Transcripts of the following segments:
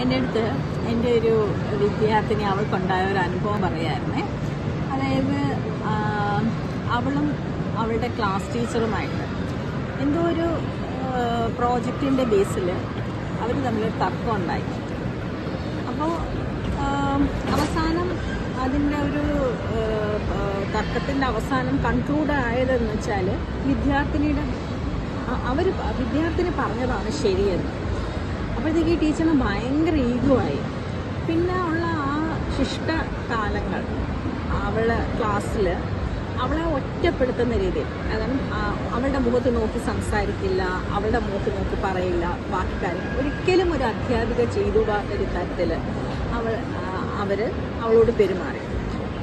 എൻ്റെ അടുത്ത് എൻ്റെ ഒരു വിദ്യാർത്ഥിനി അവൾക്കുണ്ടായ ഒരു അനുഭവം പറയായിരുന്നേ. അതായത് അവളും അവളുടെ ക്ലാസ് ടീച്ചറുമായിട്ട് എന്തോ ഒരു പ്രോജക്റ്റിൻ്റെ ബേസിൽ അവർ തമ്മിൽ തർക്കം ഉണ്ടായി. അപ്പോൾ അവസാനം അതിൻ്റെ ഒരു തർക്കത്തിൻ്റെ അവസാനം കൺക്ലൂഡ് ആയതെന്ന് വെച്ചാൽ വിദ്യാർത്ഥിനി പറഞ്ഞതാണ് ശരിയെന്ന്. അപ്പോഴത്തേക്ക് ഈ ടീച്ചറിന് ഭയങ്കര ഈഗോ ആയി. പിന്നെ ഉള്ള ആ ശിഷ്ടകാലങ്ങൾ അവളെ ക്ലാസ്സിൽ അവളെ ഒറ്റപ്പെടുത്തുന്ന രീതിയിൽ, കാരണം അവളുടെ മുഖത്ത് നോക്കി സംസാരിക്കില്ല, അവളുടെ മുഖത്ത് നോക്കി പറയില്ല, ബാക്കി കാര്യം ഒരിക്കലും ഒരു അധ്യാപിക ചെയ്തുകൂടാത്തൊരു തരത്തിൽ അവർ അവളോട് പെരുമാറി.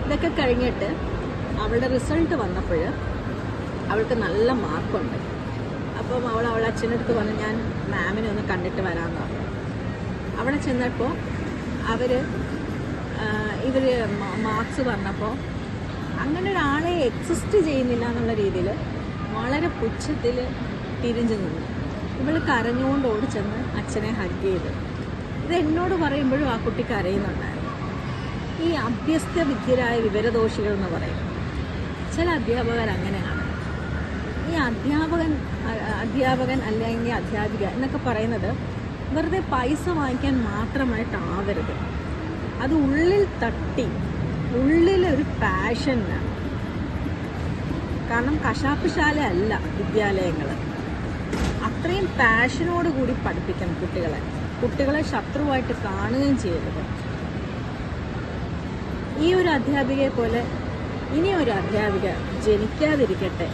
ഇതൊക്കെ കഴിഞ്ഞിട്ട് അവളുടെ റിസൾട്ട് വന്നപ്പോൾ അവൾക്ക് നല്ല മാർക്കുണ്ട്. അപ്പം അവളെ അച്ഛനടുത്ത് പറഞ്ഞു, ഞാൻ മാമിനെ ഒന്ന് കണ്ടിട്ട് വരാമെന്ന് പറഞ്ഞു. അവിടെ ചെന്നപ്പോൾ ഇവർ മാർക്സ് പറഞ്ഞപ്പോൾ അങ്ങനെ ഒരാളെ എക്സിസ്റ്റ് ചെയ്യുന്നില്ല എന്നുള്ള രീതിയിൽ വളരെ പുച്ഛത്തിൽ തിരിഞ്ഞു നിന്നു. ഇവൾ കരഞ്ഞുകൊണ്ട് ഓടിച്ചെന്ന് അച്ഛനെ ഹഗ് ചെയ്ത്. ഇത് എന്നോട് പറയുമ്പോഴും ആ കുട്ടി കരയുന്നുണ്ടായിരുന്നു. ഈ അഭ്യസ്ത വിദ്യരായ വിവരദോഷികൾ എന്ന് പറയും ചില അധ്യാപകർ അങ്ങനെയാണ്. ഈ അധ്യാപകൻ അല്ലെങ്കിൽ അധ്യാപിക എന്നൊക്കെ പറയുന്നത് വെറുതെ പൈസ വാങ്ങിക്കാൻ മാത്രമായിട്ടാവരുത്. അത് ഉള്ളിൽ തട്ടി, ഉള്ളിലൊരു പാഷൻ വേണം. കാരണം കശാപ്പുശാല അല്ല വിദ്യാലയങ്ങൾ. അത്രയും പാഷനോട് കൂടി പഠിപ്പിക്കണം കുട്ടികളെ ശത്രുവായിട്ട് കാണുകയും ചെയ്യരുത്. ഈ ഒരു അധ്യാപികയെ പോലെ ഇനിയൊരു അധ്യാപിക ജനിക്കാതിരിക്കട്ടെ.